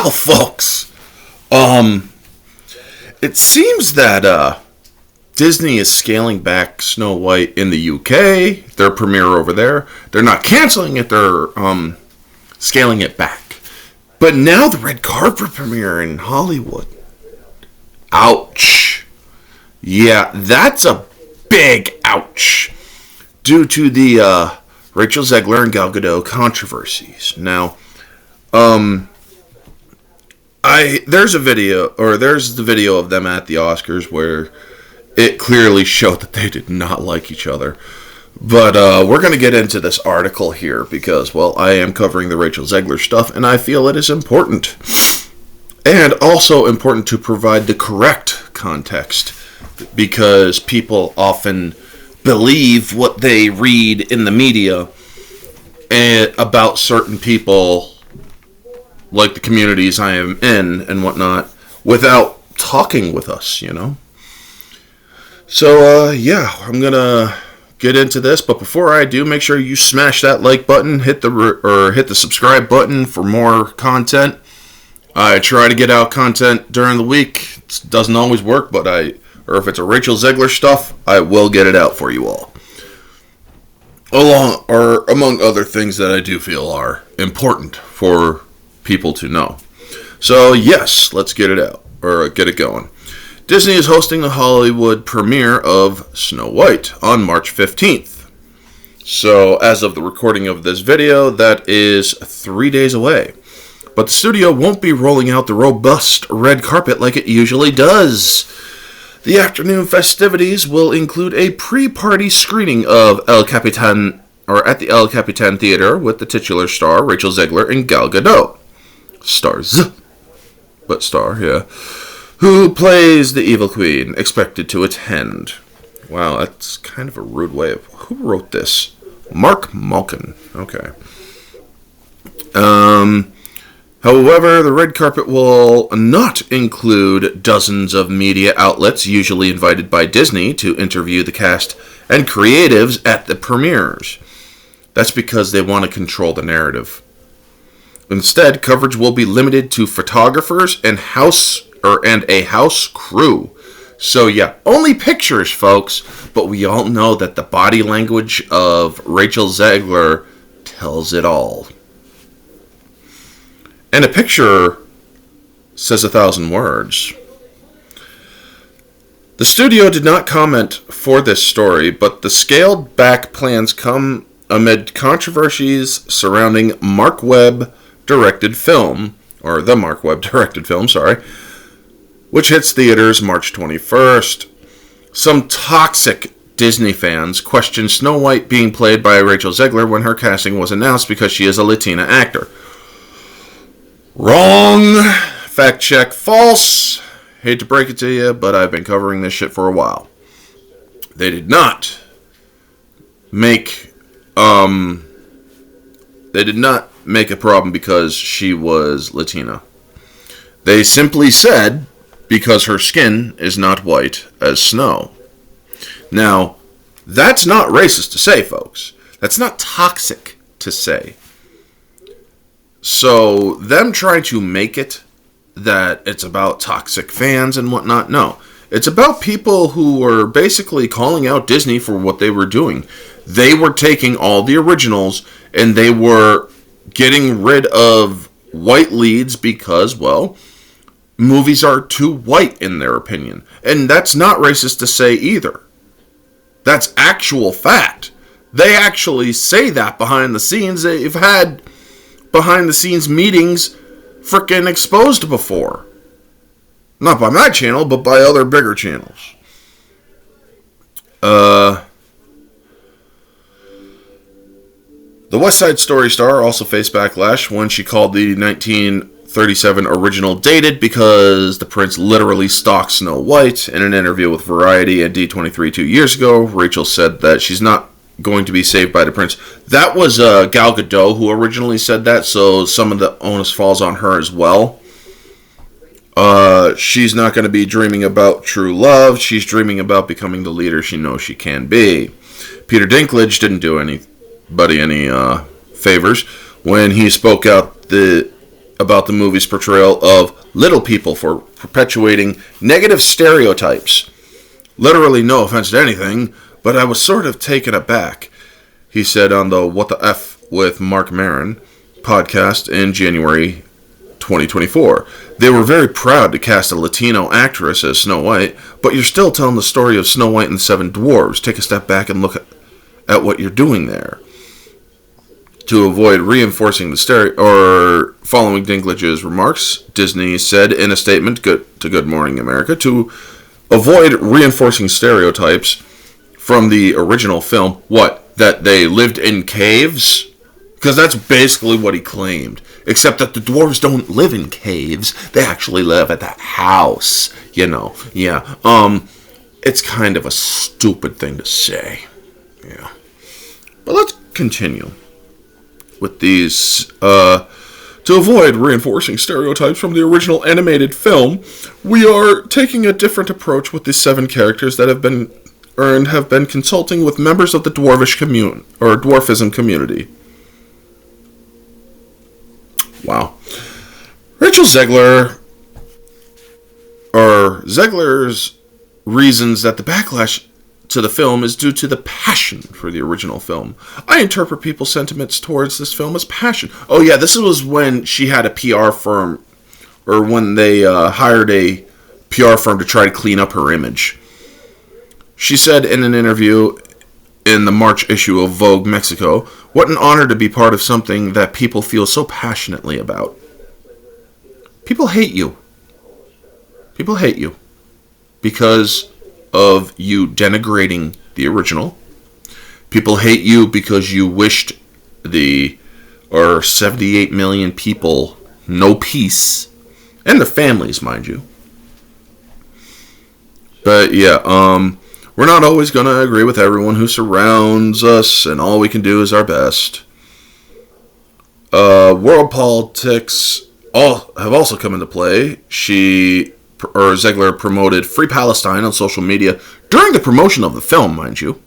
Well, folks, it seems that Disney is scaling back Snow White in the UK, their premiere over there. They're not canceling it, they're scaling it back. But now the red carpet premiere in Hollywood. Ouch. Yeah, that's a big ouch. Due to the Rachel Zegler and Gal Gadot controversies. Now, there's the video of them at the Oscars where it clearly showed that they did not like each other. But we're going to get into this article here because, well, I am covering the Rachel Zegler stuff, and I feel it is important. And also important to provide the correct context, because people often believe what they read in the media about certain people, like the communities I am in and whatnot, without talking with us, you know? So, yeah, I'm going to get into this, but before I do, make sure you smash that like button, hit the subscribe button for more content. I try to get out content during the week. It doesn't always work, but or if it's a Rachel Zegler stuff, I will get it out for you all. Among other things that I do feel are important for people to know. So yes, let's get it out, or get it going. Disney is hosting the Hollywood premiere of Snow White on March 15th. So as of the recording of this video, that is 3 days away. But the studio won't be rolling out the robust red carpet like it usually does. The afternoon festivities will include a pre-party screening of El Capitan, or at the El Capitan Theater, with the titular star Rachel Zegler and Gal Gadot. Yeah. Who plays the evil queen, expected to attend. Wow, that's kind of a rude way of... Who wrote this? Mark Malkin. Okay. However, the red carpet will not include dozens of media outlets usually invited by Disney to interview the cast and creatives at the premieres. That's because they want to control the narrative. Instead, coverage will be limited to photographers and a house crew. So yeah, only pictures, folks, but we all know that the body language of Rachel Zegler tells it all. And a picture says 1,000 words. The studio did not comment for this story, but the scaled back plans come amid controversies surrounding the Mark Webb directed film, which hits theaters March 21st. Some toxic Disney fans question Snow White being played by Rachel Zegler when her casting was announced because she is a Latina actor. Wrong. Fact check, false. Hate to break it to you, but I've been covering this shit for a while. They did not make a problem because she was Latina. They simply said because her skin is not white as snow. Now, that's not racist to say, folks. That's not toxic to say. So, them trying to make it that it's about toxic fans and whatnot, no. It's about people who were basically calling out Disney for what they were doing. They were taking all the originals and they were getting rid of white leads because, well, movies are too white in their opinion. And that's not racist to say either. That's actual fact. They actually say that behind the scenes. They've had behind the scenes meetings frickin' exposed before. Not by my channel, but by other bigger channels. The West Side Story star also faced backlash when she called the 1937 original dated because the prince literally stalked Snow White. In an interview with Variety and D23 2 years ago, Rachel said that she's not going to be saved by the prince. That was Gal Gadot who originally said that, so some of the onus falls on her as well. She's not going to be dreaming about true love. She's dreaming about becoming the leader she knows she can be. Peter Dinklage didn't do anybody any favors when he spoke out about the movie's portrayal of little people for perpetuating negative stereotypes. Literally no offense to anything, but I was sort of taken aback, he said on the What the F with Mark Maron podcast in January 2024. They were very proud to cast a Latino actress as Snow White, but you're still telling the story of Snow White and the Seven Dwarves. Take a step back and look at what you're doing there. To avoid reinforcing the or following Dinklage's remarks, Disney said in a statement to Good Morning America to avoid reinforcing stereotypes from the original film. What? That they lived in caves? Because that's basically what he claimed. Except that the dwarves don't live in caves. They actually live at that house. You know. Yeah. It's kind of a stupid thing to say. Yeah. But let's continue with these. To avoid reinforcing stereotypes from the original animated film, we are taking a different approach with the 7 characters that have been consulting with members of the dwarfism community. Wow. Rachel Zegler, or Zegler's reasons that the backlash to the film is due to the passion for the original film. I interpret people's sentiments towards this film as passion. Oh yeah, this was when she had a PR firm, or when they hired a PR firm to try to clean up her image. She said in an interview in the March issue of Vogue Mexico, "What an honor to be part of something that people feel so passionately about." People hate you. People hate you because of you denigrating the original. People hate you because you wished the 78 million people no peace, and their families, mind you. But yeah, we're not always going to agree with everyone who surrounds us, and all we can do is our best. World politics have also come into play. Zegler promoted Free Palestine on social media during the promotion of the film, mind you.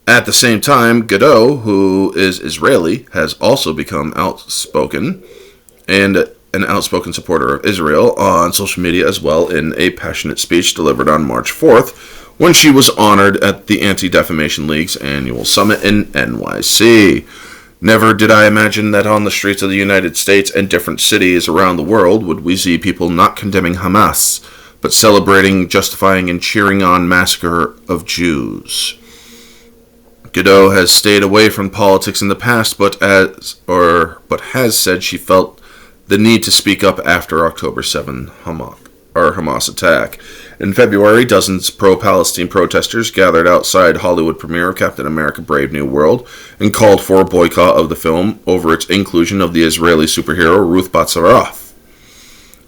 At the same time, Godot, who is Israeli, has also become outspoken, and an outspoken supporter of Israel on social media as well, in a passionate speech delivered on March 4th when she was honored at the Anti-Defamation League's annual summit in NYC. "Never did I imagine that on the streets of the United States and different cities around the world would we see people not condemning Hamas, but celebrating, justifying, and cheering on massacre of Jews." Godot has stayed away from politics in the past, but has said she felt the need to speak up after October 7 Hamas attack. In February, dozens of pro-Palestine protesters gathered outside Hollywood premiere of Captain America: Brave New World and called for a boycott of the film over its inclusion of the Israeli superhero Ruth Batsaroth,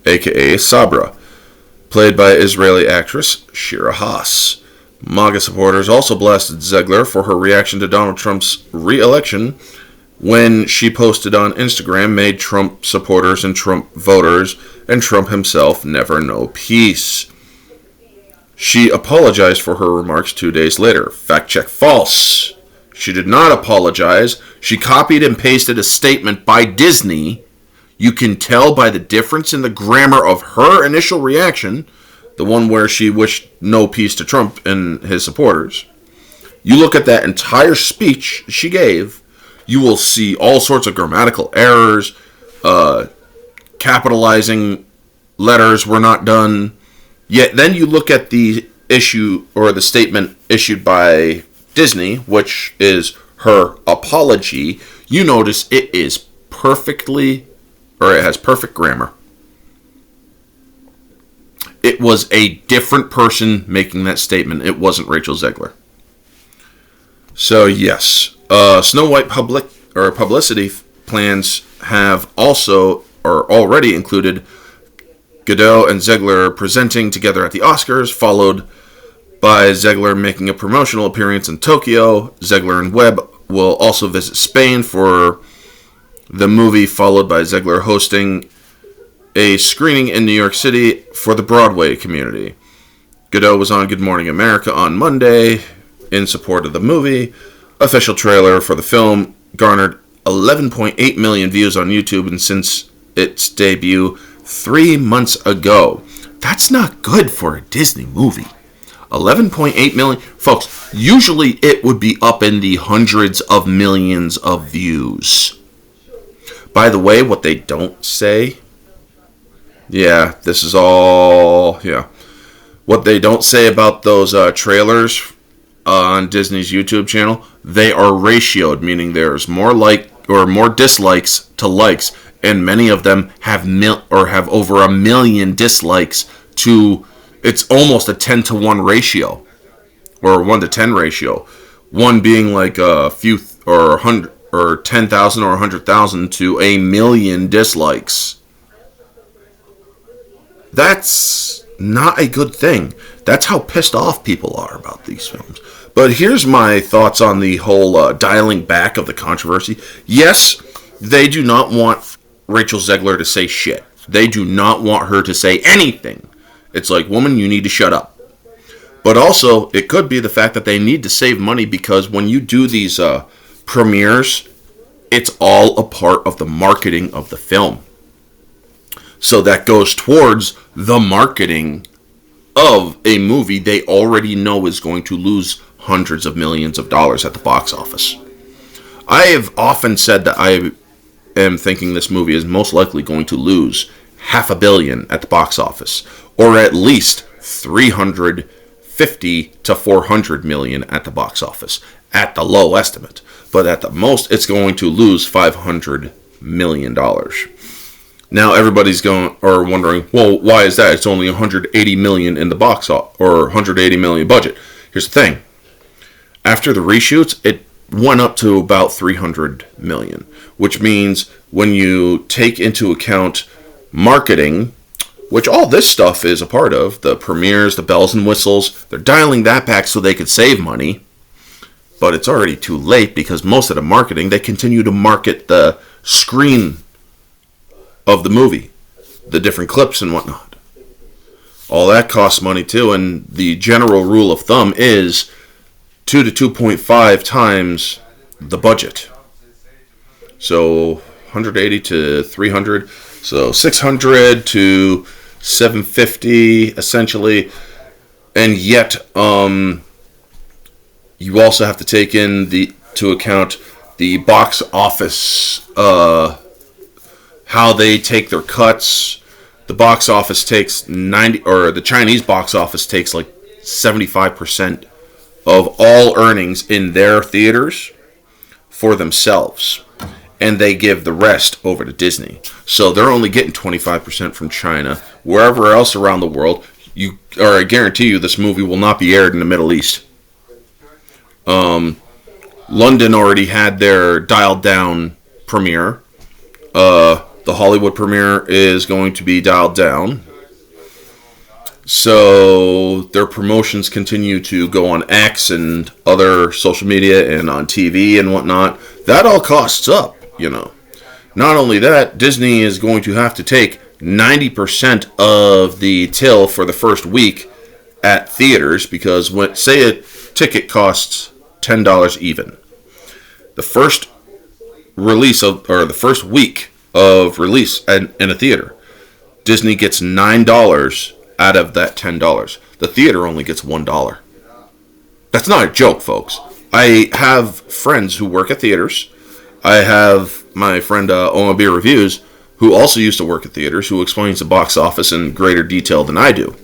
aka Sabra, played by Israeli actress Shira Haas. MAGA supporters also blasted Zegler for her reaction to Donald Trump's re-election when she posted on Instagram, "Made Trump supporters and Trump voters and Trump himself never know peace." She apologized for her remarks 2 days later. Fact check: false. She did not apologize. She copied and pasted a statement by Disney. You can tell by the difference in the grammar of her initial reaction, the one where she wished no peace to Trump and his supporters. You look at that entire speech she gave, you will see all sorts of grammatical errors, capitalizing letters were not done. Yet then you look at the issue or the statement issued by Disney, which is her apology, you notice it is it has perfect grammar. It was a different person making that statement. It wasn't Rachel Zegler. So yes, Snow White publicity plans have already included Godot and Zegler presenting together at the Oscars, followed by Zegler making a promotional appearance in Tokyo. Zegler and Webb will also visit Spain for the movie, followed by Zegler hosting a screening in New York City for the Broadway community. Godot was on Good Morning America on Monday in support of the movie. Official trailer for the film garnered 11.8 million views on YouTube, and since its debut 3 months ago. That's not good for a Disney movie. 11.8 million. Folks, usually it would be up in the hundreds of millions of views. By the way, what they don't say... Yeah, this is all... Yeah. What they don't say about those trailers on Disney's YouTube channel, they are ratioed, meaning there's more more dislikes to likes, and many of them have have over 1 million dislikes to... It's almost a 10-to-1 ratio, or 1-to-10 ratio. One being like a few, or 100, or 10,000 or 100,000 to 1 million dislikes. That's not a good thing. That's how pissed off people are about these films. But here's my thoughts on the whole dialing back of the controversy. Yes, they do not want Rachel Zegler to say shit. They do not want her to say anything. It's like, woman, you need to shut up. But also, it could be the fact that they need to save money, because when you do these premieres, it's all a part of the marketing of the film. So that goes towards the marketing of a movie they already know is going to lose hundreds of millions of dollars at the box office. I have often said that I am thinking this movie is most likely going to lose $500 million at the box office, or at least 350 to 400 million at the box office, at the low estimate. But at the most, it's going to lose $500 million. Now everybody's wondering, well, why is that? It's only 180 million in the box office, or 180 million budget. Here's the thing: after the reshoots, it went up to about 300 million, which means when you take into account marketing, which all this stuff is a part of, the premieres, the bells and whistles, they're dialing that back so they could save money. But it's already too late, because most of the marketing, they continue to market the screen of the movie, the different clips and whatnot. All that costs money too, and the general rule of thumb is 2 to 2.5 times the budget. So 180 to 300, so 600 to 750 essentially. And yet you also have to take to account the box office, how they take their cuts. The box office takes the Chinese box office takes like 75% of all earnings in their theaters for themselves, and they give the rest over to Disney. So they're only getting 25% from China. Wherever else around the world, I guarantee you this movie will not be aired in the Middle East. London already had their dialed down premiere. The Hollywood premiere is going to be dialed down. So their promotions continue to go on X and other social media and on TV and whatnot. That all costs up, Not only that, Disney is going to have to take 90% of the till for the first week at theaters, because say a ticket costs $10 even. The first the first week of release in a theater, Disney gets $9 out of that $10. The theater only gets $1. That's not a joke, folks. I have friends who work at theaters. I have my friend OMB Reviews, who also used to work at theaters, who explains the box office in greater detail than I do.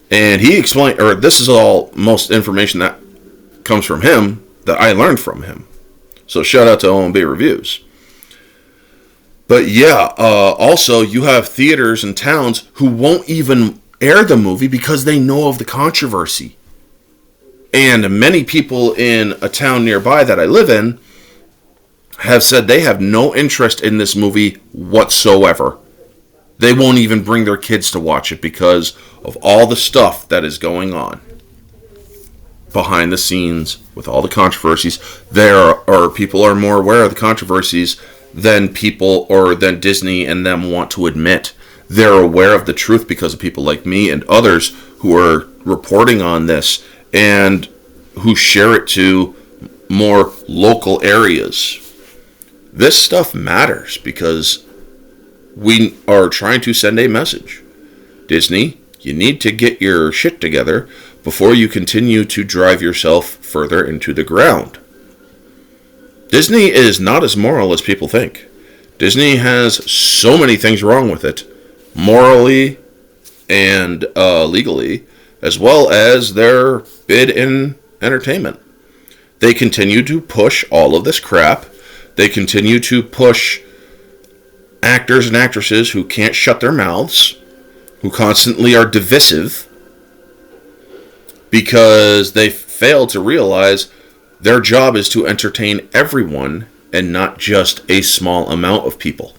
And he explained, or this is all most information that comes from him that I learned from him. So shout out to OMB Reviews. But yeah, also you have theaters and towns who won't even air the movie because they know of the controversy. And many people in a town nearby that I live in have said they have no interest in this movie whatsoever. They won't even bring their kids to watch it because of all the stuff that is going on behind the scenes with all the controversies. People are more aware of the controversies than than Disney and them want to admit. They're aware of the truth because of people like me and others who are reporting on this and who share it to more local areas. This stuff matters because we are trying to send a message. Disney, you need to get your shit together before you continue to drive yourself further into the ground. Disney is not as moral as people think. Disney has so many things wrong with it, morally and legally, as well as their bid in entertainment. They continue to push all of this crap. They continue to push actors and actresses who can't shut their mouths, who constantly are divisive, because they fail to realize their job is to entertain everyone and not just a small amount of people.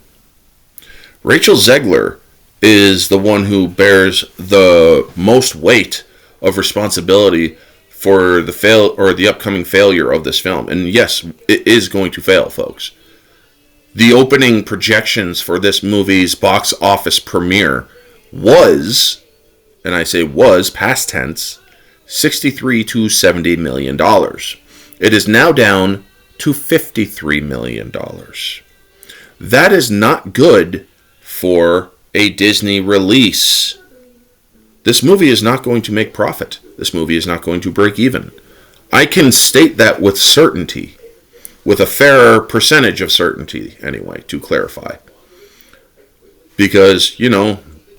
Rachel Zegler is the one who bears the most weight of responsibility for the upcoming failure of this film. And yes, it is going to fail, folks. The opening projections for this movie's box office premiere was, and I say was, past tense, $63 to $70 million. It is now down to $53 million. That is not good for a Disney release. This movie is not going to make profit. This movie is not going to break even. I can state that with certainty, with a fair percentage of certainty, anyway, to clarify. Because,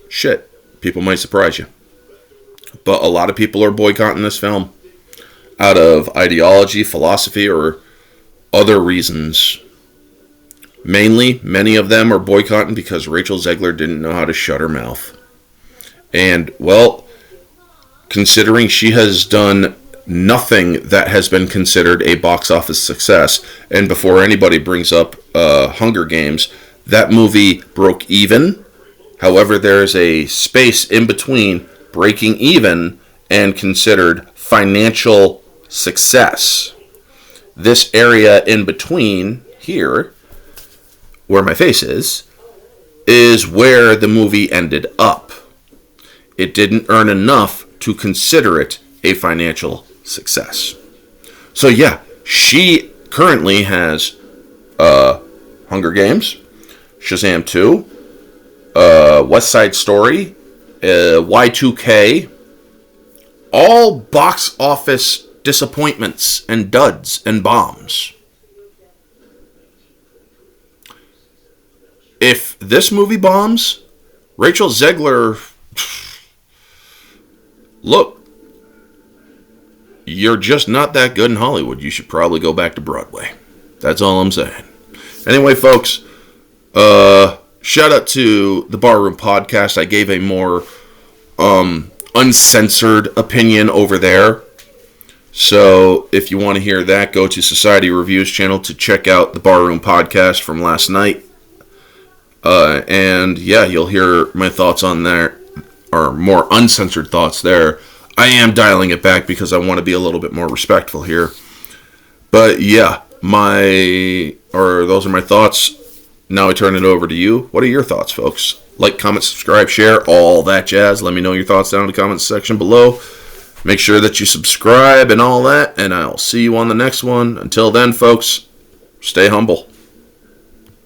shit, people might surprise you. But a lot of people are boycotting this film out of ideology, philosophy, or other reasons. Mainly, many of them are boycotting because Rachel Zegler didn't know how to shut her mouth. And, well, considering she has done nothing that has been considered a box office success, and before anybody brings up Hunger Games, that movie broke even. However, there's a space in between breaking even and considered financial success. This area in between here, where my face is where the movie ended up. It didn't earn enough to consider it a financial success. So yeah, she currently has Hunger Games, Shazam 2, West Side Story, Y2K, all box office disappointments and duds and bombs. If this movie bombs, Rachel Zegler, look, you're just not that good in Hollywood. You should probably go back to Broadway. That's all I'm saying. Anyway, folks, shout out to the Barroom Podcast. I gave a more uncensored opinion over there. So if you want to hear that, go to Society Reviews channel to check out the Barroom Podcast from last night. And yeah, you'll hear my thoughts on there, or more uncensored thoughts there. I am dialing it back because I want to be a little bit more respectful here. But yeah, those are my thoughts. Now I turn it over to you. What are your thoughts, folks? Like, comment, subscribe, share, all that jazz. Let me know your thoughts down in the comments section below. Make sure that you subscribe and all that, and I'll see you on the next one. Until then, folks, stay humble.